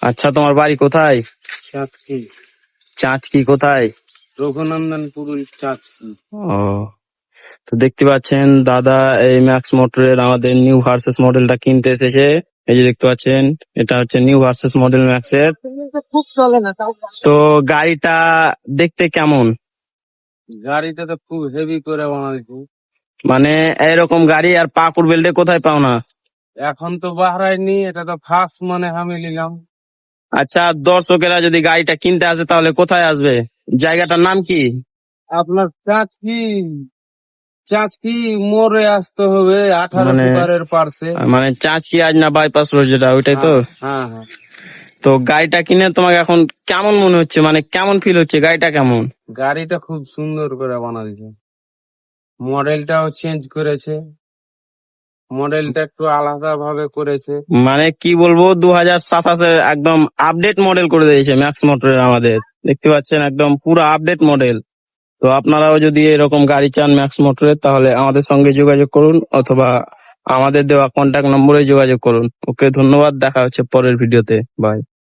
আচ্ছা, তোমার বাড়ি কোথায়? চাঁচকি। চাঁচকি কোথায়? রঘুনন্দনপুর চাঁচকি। ও, তো দেখতে পাচ্ছেন দাদা এই ম্যাক্স মোটরের আমাদের নিউ ভার্সেস মডেলটা কিনতে এসেছে। এই যে দেখতে পাচ্ছেন, এটা হচ্ছে নিউ ভার্সেস মডেল ম্যাক্স এর। খুব চলে না তাও। তো গাড়িটা দেখতে কেমন? গাড়িটা তো খুব হেভি করে বানাইছে। মানে এরকম গাড়ি আর পাকুর বেল্টে কোথায় পাও না? এখন তো বাহরাইনি, এটা তো ফার্স্ট মানে আমি নিলাম। আচ্ছা, দর্শকেরা যদি গাড়িটা কিনতে আসে তাহলে কোথায় আসবে? জায়গাটার নাম কি? আপনার চাঁচকি, চাঁচকি মোড়ে আসতে হবে, 18 মানে সুপারের পার্শ্বে। মানে চাঁচকি আজ না বাইপাস রোড যেটা, ওইটাই তো? হ্যাঁ হ্যাঁ। তো গাড়িটা কিনে তোমাকে এখন কেমন মনে হচ্ছে, মানে কেমন ফিল হচ্ছে, গাড়িটা কেমন? গাড়িটা খুব সুন্দর করে বানাইছে, মডেলটাও চেঞ্জ করেছে, মডেলটা একটু আলাদা ভাবে করেছে। মানে কি বলবো, 2027 একদম আপডেট মডেল করে দিয়েছে ম্যাক্স মোটরের আমাদের। দেখতে পাচ্ছেন একদম পুরো আপডেট মডেল। তো আপনারাও যদি এরকম গাড়ি চান ম্যাক্স মোটরের, তাহলে আমাদের সঙ্গে যোগাযোগ করুন অথবা আমাদের দেওয়া কন্ট্যাক্ট নম্বরে যোগাযোগ করুন। ওকে, ধন্যবাদ, দেখা হচ্ছে পরের ভিডিওতে। বাই।